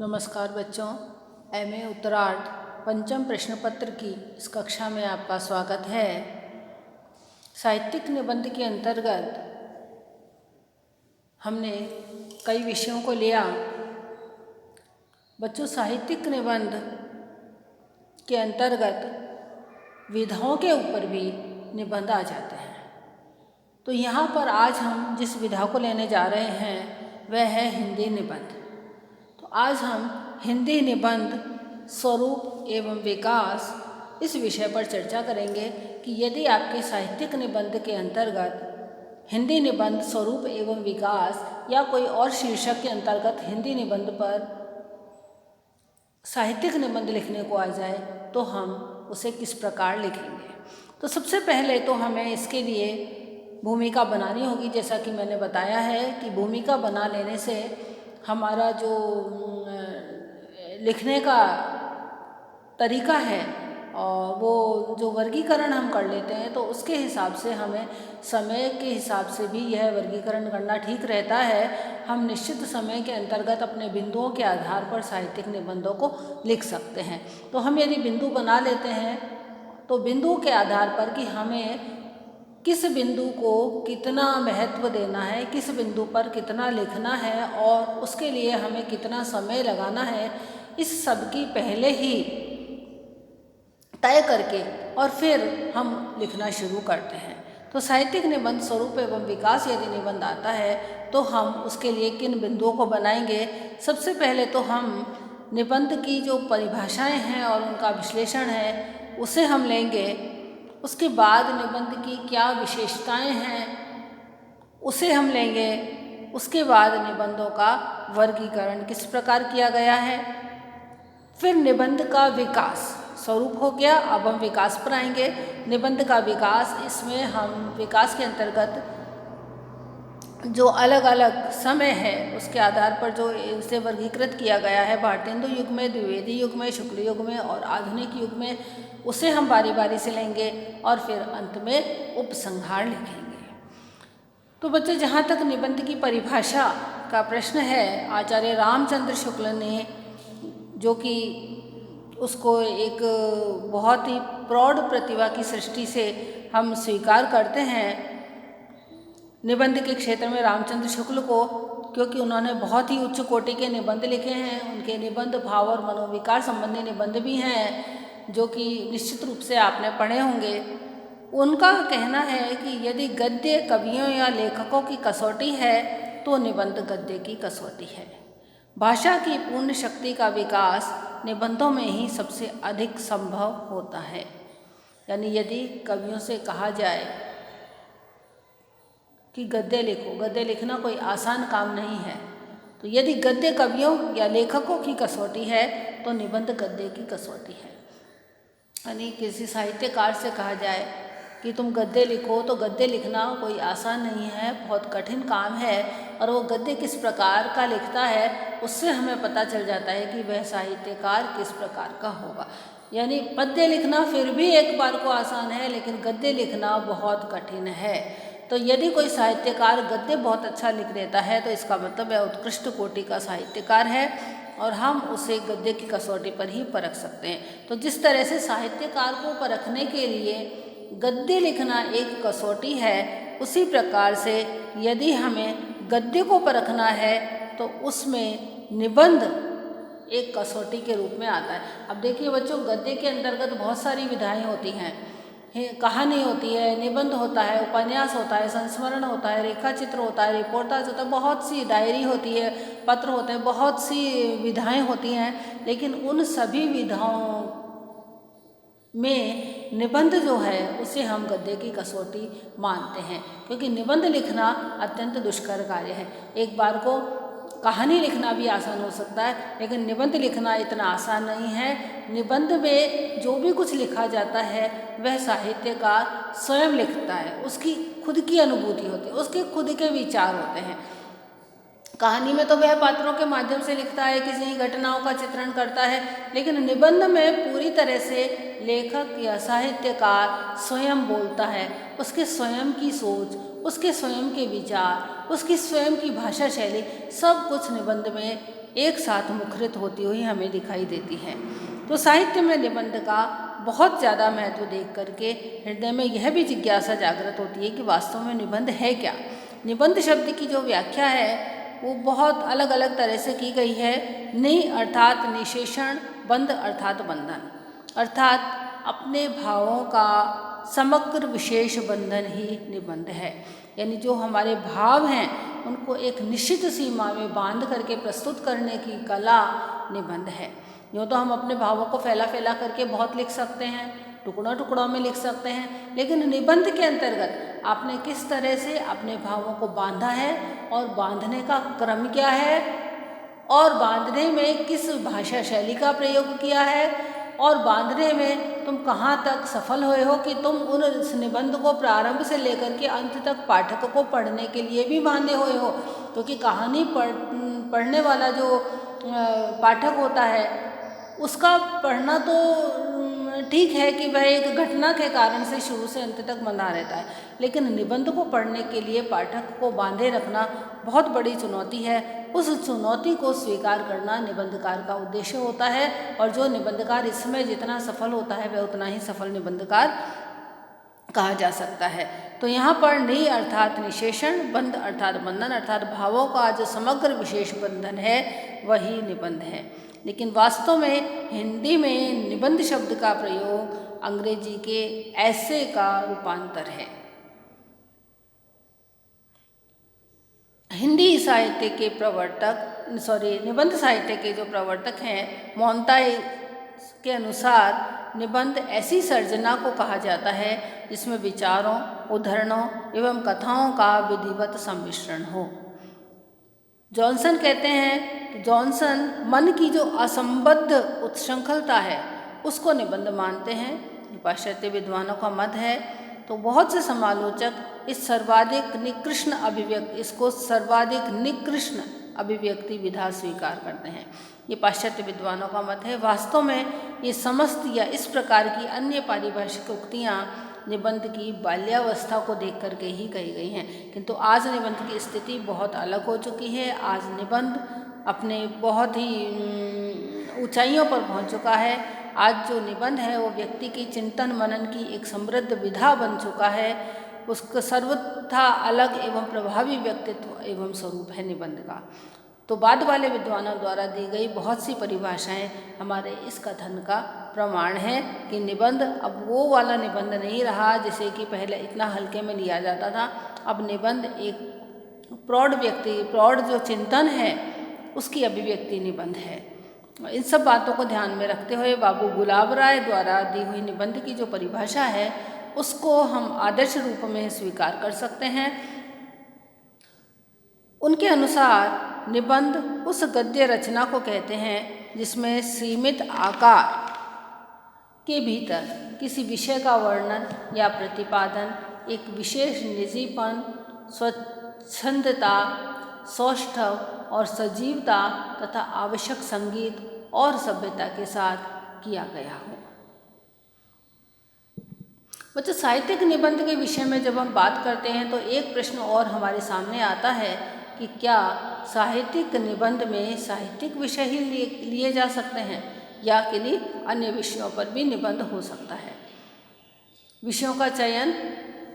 नमस्कार बच्चों, एमए उत्तरार्ध पंचम प्रश्न पत्र की इस कक्षा में आपका स्वागत है। साहित्यिक निबंध के अंतर्गत हमने कई विषयों को लिया। बच्चों, साहित्यिक निबंध के अंतर्गत विधाओं के ऊपर भी निबंध आ जाते हैं। तो यहाँ पर आज हम जिस विधा को लेने जा रहे हैं वह है हिंदी निबंध। तो आज हम हिंदी निबंध स्वरूप एवं विकास इस विषय पर चर्चा करेंगे कि यदि आपके साहित्यिक निबंध के अंतर्गत हिंदी निबंध स्वरूप एवं विकास या कोई और शीर्षक के अंतर्गत हिंदी निबंध पर साहित्यिक निबंध लिखने को आ जाए तो हम उसे किस प्रकार लिखेंगे। तो सबसे पहले तो हमें इसके लिए भूमिका बनानी होगी। जैसा कि मैंने बताया है कि भूमिका बना लेने से हमारा जो लिखने का तरीका है और वो जो वर्गीकरण हम कर लेते हैं तो उसके हिसाब से हमें समय के हिसाब से भी यह वर्गीकरण करना ठीक रहता है। हम निश्चित समय के अंतर्गत अपने बिंदुओं के आधार पर साहित्यिक निबंधों को लिख सकते हैं। तो हम यदि बिंदु बना लेते हैं तो बिंदुओं के आधार पर कि हमें किस बिंदु को कितना महत्व देना है, किस बिंदु पर कितना लिखना है और उसके लिए हमें कितना समय लगाना है, इस सब की पहले ही तय करके और फिर हम लिखना शुरू करते हैं। तो साहित्यिक निबंध स्वरूप एवं विकास यदि निबंध आता है तो हम उसके लिए किन बिंदुओं को बनाएंगे। सबसे पहले तो हम निबंध की जो परिभाषाएं हैं और उनका विश्लेषण है उसे हम लेंगे। उसके बाद निबंध की क्या विशेषताएं हैं उसे हम लेंगे। उसके बाद निबंधों का वर्गीकरण किस प्रकार किया गया है। फिर निबंध का विकास स्वरूप हो गया। अब हम विकास पर आएंगे। निबंध का विकास, इसमें हम विकास के अंतर्गत जो अलग अलग समय है उसके आधार पर जो इसे वर्गीकृत किया गया है भारतेंदु युग में, द्विवेदी युग में, शुक्ल युग में और आधुनिक युग में, उसे हम बारी बारी से लेंगे और फिर अंत में उपसंहार लिखेंगे। तो बच्चे, जहाँ तक निबंध की परिभाषा का प्रश्न है, आचार्य रामचंद्र शुक्ल ने, जो कि उसको एक बहुत ही प्रौढ़ प्रतिभा की सृष्टि से हम स्वीकार करते हैं निबंध के क्षेत्र में रामचंद्र शुक्ल को, क्योंकि उन्होंने बहुत ही उच्च कोटि के निबंध लिखे हैं। उनके निबंध भाव और मनोविकार संबंधी निबंध भी हैं जो कि निश्चित रूप से आपने पढ़े होंगे। उनका कहना है कि यदि गद्य कवियों या लेखकों की कसौटी है तो निबंध गद्य की कसौटी है। भाषा की पूर्ण शक्ति का विकास निबंधों में ही सबसे अधिक संभव होता है। यानी यदि कवियों से कहा जाए कि गद्य लिखो, गद्य लिखना कोई आसान काम नहीं है, तो यदि गद्य कवियों या लेखकों की कसौटी है तो निबंध गद्य की कसौटी है। यानी किसी साहित्यकार से कहा जाए कि तुम गद्य लिखो तो गद्य लिखना कोई आसान नहीं है, बहुत कठिन काम है, और वो गद्य किस प्रकार का लिखता है उससे हमें पता चल जाता है कि वह साहित्यकार किस प्रकार का होगा। यानी पद्य लिखना फिर भी एक बार को आसान है, लेकिन गद्य लिखना बहुत कठिन है। तो यदि कोई साहित्यकार गद्य बहुत अच्छा लिख देता है तो इसका मतलब वह उत्कृष्ट कोटि का साहित्यकार है और हम उसे गद्य की कसौटी पर ही परख सकते हैं। तो जिस तरह से साहित्यकार को परखने के लिए गद्य लिखना एक कसौटी है, उसी प्रकार से यदि हमें गद्य को परखना है तो उसमें निबंध एक कसौटी के रूप में आता है। अब देखिए बच्चों, गद्य के अंतर्गत बहुत सारी विधाएं होती हैं। कहानी होती है, निबंध होता है, उपन्यास होता है, संस्मरण होता है, रेखा चित्र होता है, रिपोर्टाज होता है, बहुत सी डायरी होती है, पत्र होते हैं, बहुत सी विधाएं होती हैं। लेकिन उन सभी विधाओं में निबंध जो है उसे हम गद्य की कसौटी मानते हैं, क्योंकि निबंध लिखना अत्यंत दुष्कर कार्य है। एक बार को कहानी लिखना भी आसान हो सकता है, लेकिन निबंध लिखना इतना आसान नहीं है। निबंध में जो भी कुछ लिखा जाता है वह साहित्यकार स्वयं लिखता है, उसकी खुद की अनुभूति होती है, उसके खुद के विचार होते हैं। कहानी में तो वह पात्रों के माध्यम से लिखता है, किसी घटनाओं का चित्रण करता है, लेकिन निबंध में पूरी तरह से लेखक या साहित्यकार स्वयं बोलता है, उसके स्वयं की सोच, उसके स्वयं के विचार, उसकी स्वयं की भाषा शैली, सब कुछ निबंध में एक साथ मुखरित होती हुई हमें दिखाई देती है। तो साहित्य में निबंध का बहुत ज़्यादा महत्व देख करके हृदय में यह भी जिज्ञासा जागृत होती है कि वास्तव में निबंध है क्या। निबंध शब्द की जो व्याख्या है वो बहुत अलग अलग तरह से की गई है। नि अर्थात निशेषण, बंध अर्थात बंधन, अर्थात अपने भावों का समग्र विशेष बंधन ही निबंध है। यानी जो हमारे भाव हैं उनको एक निश्चित सीमा में बांध करके प्रस्तुत करने की कला निबंध है। यूँ तो हम अपने भावों को फैला फैला करके बहुत लिख सकते हैं, टुकड़ों टुकड़ों में लिख सकते हैं, लेकिन निबंध के अंतर्गत आपने किस तरह से अपने भावों को बांधा है और बांधने का क्रम क्या है और बांधने में किस भाषा शैली का प्रयोग किया है और बांधने में तुम कहाँ तक सफल हुए हो कि तुम उस निबंध को प्रारंभ से लेकर के अंत तक पाठक को पढ़ने के लिए भी बांधे हुए हो। क्योंकि कहानी पढ़ने वाला जो पाठक होता है उसका पढ़ना तो ठीक है कि वह एक घटना के कारण से शुरू से अंत तक बंधा रहता है, लेकिन निबंध को पढ़ने के लिए पाठक को बांधे रखना बहुत बड़ी चुनौती है। उस चुनौती को स्वीकार करना निबंधकार का उद्देश्य होता है और जो निबंधकार इसमें जितना सफल होता है वह उतना ही सफल निबंधकार कहा जा सकता है। तो यहाँ पर नि अर्थात निशेषण, बंध अर्थात बंधन, अर्थात भावों का जो समग्र विशेष बंधन है वही निबंध है। लेकिन वास्तव में हिंदी में निबंध शब्द का प्रयोग अंग्रेजी के ऐसे का रूपांतर है। हिंदी साहित्य के निबंध साहित्य के जो प्रवर्तक हैं मोंताई के अनुसार निबंध ऐसी सर्जना को कहा जाता है जिसमें विचारों, उद्धरणों एवं कथाओं का विधिवत सम्मिश्रण हो। जॉनसन कहते हैं कि जॉनसन मन की जो असंबद्ध उत्शृंखलता है उसको निबंध मानते हैं। ये पाश्चात्य विद्वानों का मत है। तो बहुत से समालोचक इसको सर्वाधिक निकृष्ण अभिव्यक्ति विधा स्वीकार करते हैं। ये पाश्चात्य विद्वानों का मत है। वास्तव में ये समस्त या इस प्रकार की अन्य पारिभाषिक उक्तियाँ निबंध की बाल्यावस्था को देख करके ही कही गई हैं, किंतु आज निबंध की स्थिति बहुत अलग हो चुकी है। आज निबंध अपने बहुत ही ऊंचाइयों पर पहुंच चुका है। आज जो निबंध है वो व्यक्ति की चिंतन मनन की एक समृद्ध विधा बन चुका है। उसका सर्वथा अलग एवं प्रभावी व्यक्तित्व एवं स्वरूप है निबंध का। तो बाद वाले विद्वानों द्वारा दी गई बहुत सी परिभाषाएं हमारे इस कथन का प्रमाण है कि निबंध अब वो वाला निबंध नहीं रहा जिसे कि पहले इतना हल्के में लिया जाता था। अब निबंध एक प्रौढ़ जो चिंतन है उसकी अभिव्यक्ति निबंध है। इन सब बातों को ध्यान में रखते हुए बाबू गुलाब राय द्वारा दी हुई निबंध की जो परिभाषा है उसको हम आदर्श रूप में स्वीकार कर सकते हैं। उनके अनुसार निबंध उस गद्य रचना को कहते हैं जिसमें सीमित आकार के भीतर किसी विषय का वर्णन या प्रतिपादन, एक विशेष निजीपन, स्वच्छंदता, सौष्ठव और सजीवता तथा आवश्यक संगीत और सभ्यता के साथ किया गया हो। बच्चों, साहित्यिक निबंध के विषय में जब हम बात करते हैं तो एक प्रश्न और हमारे सामने आता है कि क्या साहित्यिक निबंध में साहित्यिक विषय ही लिए जा सकते हैं या किन्हीं अन्य विषयों पर भी निबंध हो सकता है। विषयों का चयन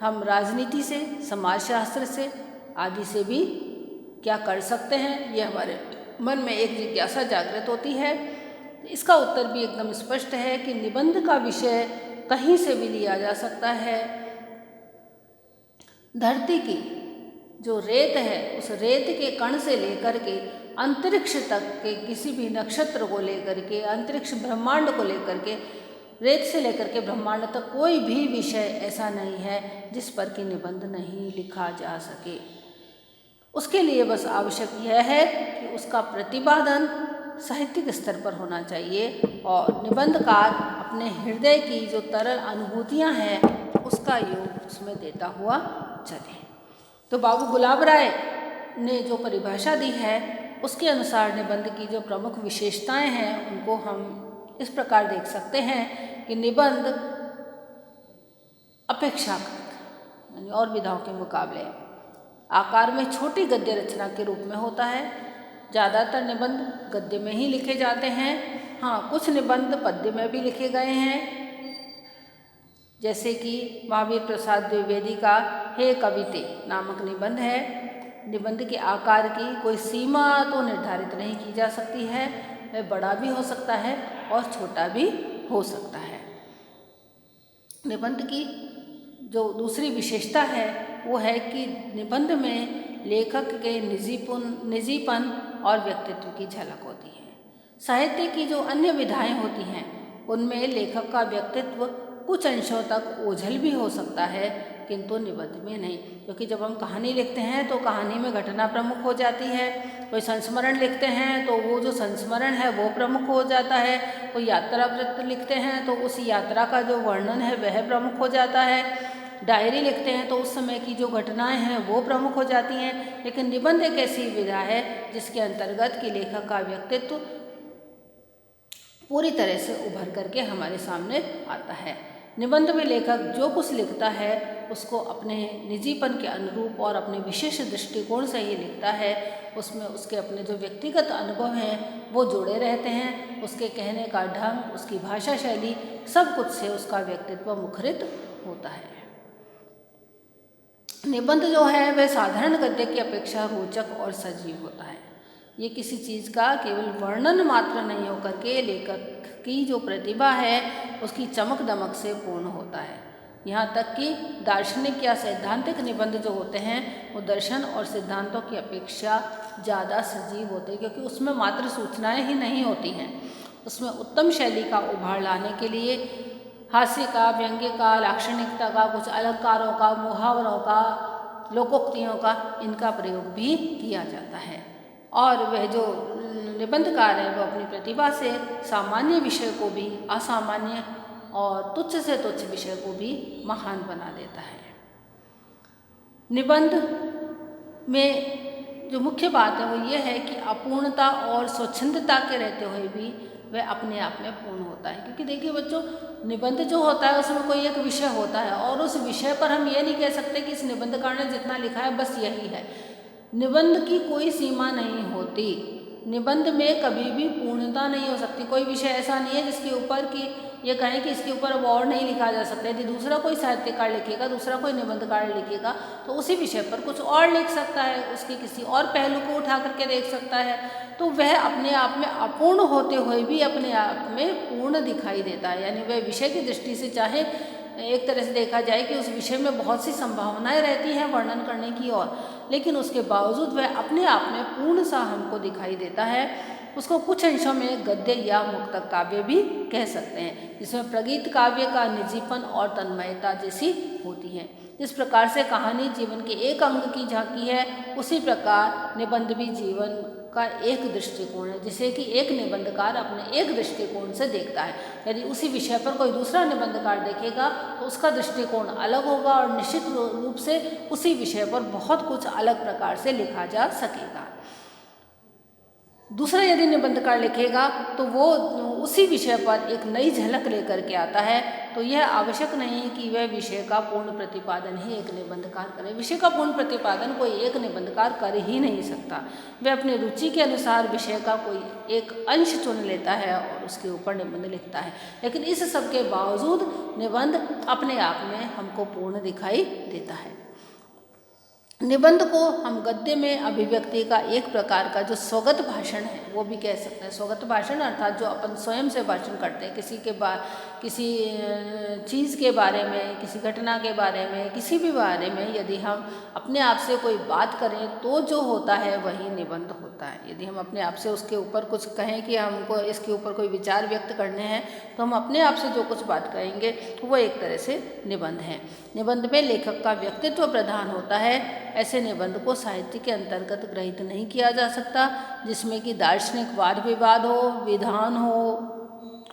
हम राजनीति से, समाजशास्त्र से आदि से भी क्या कर सकते हैं, ये हमारे मन में एक जिज्ञासा जागृत होती है। इसका उत्तर भी एकदम स्पष्ट है कि निबंध का विषय कहीं से भी लिया जा सकता है। धरती की जो रेत है उस रेत के कण से लेकर के अंतरिक्ष तक के किसी भी नक्षत्र को लेकर के, अंतरिक्ष ब्रह्मांड को लेकर के, रेत से लेकर के ब्रह्मांड तक कोई भी विषय ऐसा नहीं है जिस पर कि निबंध नहीं लिखा जा सके। उसके लिए बस आवश्यक यह है कि उसका प्रतिपादन साहित्यिक स्तर पर होना चाहिए और निबंधकार अपने हृदय की जो तरल अनुभूतियाँ हैं उसका योग उसमें देता हुआ चले। तो बाबू गुलाब राय ने जो परिभाषा दी है उसके अनुसार निबंध की जो प्रमुख विशेषताएं हैं उनको हम इस प्रकार देख सकते हैं कि निबंध अपेक्षाकृत यानी और विधाओं के मुकाबले आकार में छोटी गद्य रचना के रूप में होता है। ज़्यादातर निबंध गद्य में ही लिखे जाते हैं। हाँ, कुछ निबंध पद्य में भी लिखे गए हैं, जैसे कि महावीर प्रसाद द्विवेदी का हे कविते नामक निबंध है। निबंध के आकार की कोई सीमा तो निर्धारित नहीं की जा सकती है, वह बड़ा भी हो सकता है और छोटा भी हो सकता है। निबंध की जो दूसरी विशेषता है वो है कि निबंध में लेखक के निजीपन और व्यक्तित्व की झलक होती है। साहित्य की जो अन्य विधाएं होती हैं उनमें लेखक का व्यक्तित्व कुछ अंशों तक ओझल भी हो सकता है, किंतु निबंध में नहीं, क्योंकि जब हम कहानी लिखते हैं तो कहानी में घटना प्रमुख हो जाती है। कोई संस्मरण लिखते हैं तो वो जो संस्मरण है वो प्रमुख हो जाता है। कोई यात्रा वृत्त लिखते हैं तो उस यात्रा का जो वर्णन है वह प्रमुख हो जाता है। डायरी लिखते हैं तो उस समय की जो घटनाएं हैं वो प्रमुख हो जाती हैं। लेकिन निबंध एक ऐसी विधा है जिसके अंतर्गत कि लेखक का व्यक्तित्व पूरी तरह से उभर करके हमारे सामने आता है। निबंध में लेखक जो कुछ लिखता है उसको अपने निजीपन के अनुरूप और अपने विशेष दृष्टिकोण से ही लिखता है। उसमें उसके अपने जो व्यक्तिगत अनुभव हैं वो जुड़े रहते हैं। उसके कहने का ढंग, उसकी भाषा शैली, सब कुछ से उसका व्यक्तित्व मुखरित होता है। निबंध जो है वह साधारण गद्य की अपेक्षा रोचक और सजीव होता है। ये किसी चीज़ का केवल वर्णन मात्र नहीं होकर के लेखक की जो प्रतिभा है उसकी चमक दमक से पूर्ण होता है। यहाँ तक कि दार्शनिक या सैद्धांतिक निबंध जो होते हैं वो दर्शन और सिद्धांतों की अपेक्षा ज़्यादा सजीव होते हैं, क्योंकि उसमें मात्र सूचनाएं ही नहीं होती हैं। उसमें उत्तम शैली का उभार लाने के लिए हास्य का, व्यंग्य का, लाक्षणिकता का, कुछ अलंकारों का, मुहावरों का, लोकोक्तियों का, इनका प्रयोग भी किया जाता है। और वह जो निबंधकार है वो अपनी प्रतिभा से सामान्य विषय को भी असामान्य और तुच्छ से तुच्छ विषय को भी महान बना देता है। निबंध में जो मुख्य बात है वो ये है कि अपूर्णता और स्वच्छंदता के रहते हुए भी वह अपने आप में पूर्ण होता है। क्योंकि देखिए बच्चों, निबंध जो होता है उसमें कोई एक विषय होता है और उस विषय पर हम ये नहीं कह सकते कि इस निबंधकार ने जितना लिखा है बस यही है। निबंध की कोई सीमा नहीं होती। निबंध में कभी भी पूर्णता नहीं हो सकती। कोई विषय ऐसा नहीं है जिसके ऊपर कि ये कहें कि इसके ऊपर अब और नहीं लिखा जा सकता। यदि दूसरा कोई साहित्यकार लिखेगा, दूसरा कोई निबंधकार लिखेगा तो उसी विषय पर कुछ और लिख सकता है, उसके किसी और पहलू को उठा करके देख सकता है, तो वह अपने आप में अपूर्ण होते हुए भी अपने आप में पूर्ण दिखाई देता है। यानी वह विषय की दृष्टि से चाहे एक तरह से देखा जाए कि उस विषय में बहुत सी संभावनाएं रहती हैं वर्णन करने की और, लेकिन उसके बावजूद वह अपने आप में पूर्ण सा हमको दिखाई देता है। उसको कुछ अंशों में गद्य या मुक्तक काव्य भी कह सकते हैं, जिसमें प्रगीत काव्य का निजीपन और तन्मयता जैसी होती है। जिस प्रकार से कहानी जीवन के एक अंग की झांकी है, उसी प्रकार निबंध भी जीवन का एक दृष्टिकोण है, जिसे कि एक निबंधकार अपने एक दृष्टिकोण से देखता है। यदि उसी विषय पर कोई दूसरा निबंधकार देखेगा तो उसका दृष्टिकोण अलग होगा और निश्चित रूप से उसी विषय पर बहुत कुछ अलग प्रकार से लिखा जा सकेगा। दूसरा यदि निबंधकार लिखेगा तो वो उसी विषय पर एक नई झलक लेकर के आता है। तो यह आवश्यक नहीं है कि वह विषय का पूर्ण प्रतिपादन ही एक निबंधकार करे। विषय का पूर्ण प्रतिपादन कोई एक निबंधकार कर ही नहीं सकता। वह अपनी रुचि के अनुसार विषय का कोई एक अंश चुन लेता है और उसके ऊपर निबंध लिखता है। लेकिन इस सब के बावजूद निबंध अपने आप में हमको पूर्ण दिखाई देता है। निबंध को हम गद्य में अभिव्यक्ति का एक प्रकार का जो स्वगत भाषण है वो भी कह सकते हैं। स्वगत भाषण अर्थात जो अपन स्वयं से भाषण करते हैं, किसी चीज़ के बारे में, किसी घटना के बारे में, किसी भी बारे में यदि हम अपने आप से कोई बात करें तो जो होता है वही निबंध होता है। यदि हम अपने आप से उसके ऊपर कुछ कहें कि हमको इसके ऊपर कोई विचार व्यक्त करने हैं तो हम अपने आप से जो कुछ बात कहेंगे वो एक तरह से निबंध है। निबंध में लेखक का व्यक्तित्व प्रधान होता है। ऐसे निबंध को साहित्य के अंतर्गत ग्रहित नहीं किया जा सकता जिसमें कि दार्शनिक वाद विवाद हो, विधान हो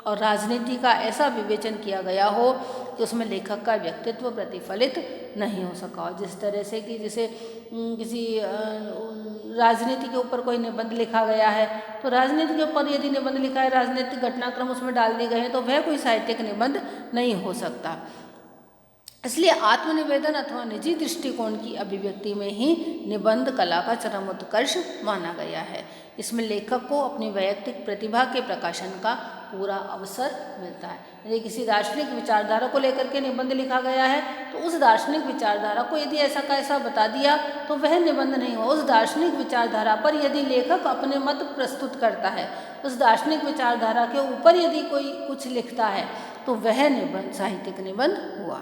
और राजनीति का ऐसा विवेचन किया गया हो कि उसमें लेखक का व्यक्तित्व प्रतिफलित नहीं हो सका। जिस तरह से कि जैसे किसी राजनीति के ऊपर कोई निबंध लिखा गया है तो राजनीति के ऊपर यदि निबंध लिखा है, राजनीतिक घटनाक्रम उसमें डाल दिए गए हैं तो वह कोई साहित्यिक निबंध नहीं हो सकता। इसलिए आत्मनिवेदन अथवा निजी दृष्टिकोण की अभिव्यक्ति में ही निबंध कला का चरम उत्कर्ष माना गया है। इसमें लेखक को अपनी वैयक्तिक प्रतिभा के प्रकाशन का पूरा अवसर मिलता है। यदि किसी दार्शनिक विचारधारा को लेकर के निबंध लिखा गया है तो उस दार्शनिक विचारधारा को यदि ऐसा का ऐसा बता दिया तो वह निबंध नहीं हो। उस दार्शनिक विचारधारा पर यदि लेखक अपने मत प्रस्तुत करता है, उस दार्शनिक विचारधारा के ऊपर यदि कोई कुछ लिखता है तो वह निबंध साहित्यिक निबंध हुआ।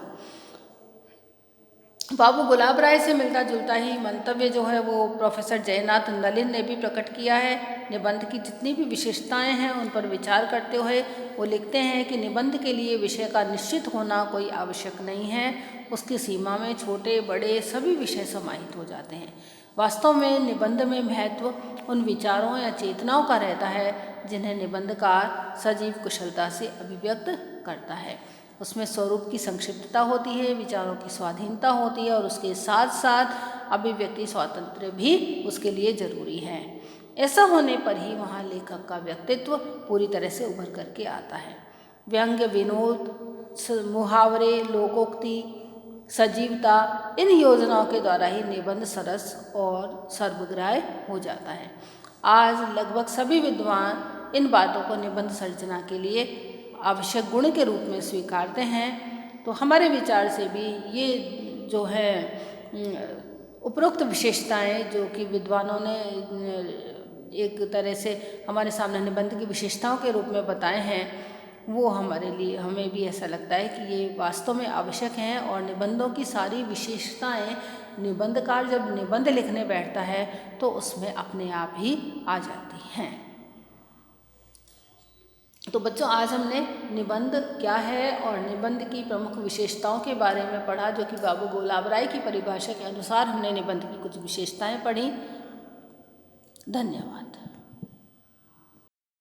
बाबू गुलाब राय से मिलता जुलता ही मंतव्य जो है वो प्रोफेसर जयनाथ नलिन ने भी प्रकट किया है। निबंध की जितनी भी विशेषताएं हैं उन पर विचार करते हुए वो लिखते हैं कि निबंध के लिए विषय का निश्चित होना कोई आवश्यक नहीं है। उसकी सीमा में छोटे बड़े सभी विषय समाहित हो जाते हैं। वास्तव में निबंध में महत्व उन विचारों या चेतनाओं का रहता है जिन्हें निबंधकार सजीव कुशलता से अभिव्यक्त करता है। उसमें स्वरूप की संक्षिप्तता होती है, विचारों की स्वाधीनता होती है और उसके साथ साथ अभिव्यक्ति स्वातंत्र्य भी उसके लिए जरूरी है। ऐसा होने पर ही वहाँ लेखक का व्यक्तित्व पूरी तरह से उभर करके आता है। व्यंग्य, विनोद, मुहावरे, लोकोक्ति, सजीवता, इन योजनाओं के द्वारा ही निबंध सरस और सर्वग्राह्य हो जाता है। आज लगभग सभी विद्वान इन बातों को निबंध सर्जना के लिए आवश्यक गुण के रूप में स्वीकारते हैं। तो हमारे विचार से भी ये जो है उपरोक्त विशेषताएं जो कि विद्वानों ने एक तरह से हमारे सामने निबंध की विशेषताओं के रूप में बताए हैं, वो हमारे लिए हमें भी ऐसा लगता है कि ये वास्तव में आवश्यक हैं। और निबंधों की सारी विशेषताएं निबंधकार जब निबंध लिखने बैठता है तो उसमें अपने आप ही आ जाती हैं। तो बच्चों, आज हमने निबंध क्या है और निबंध की प्रमुख विशेषताओं के बारे में पढ़ा, जो कि बाबू गुलाब राय की परिभाषा के अनुसार हमने निबंध की कुछ विशेषताएं पढ़ी। धन्यवाद।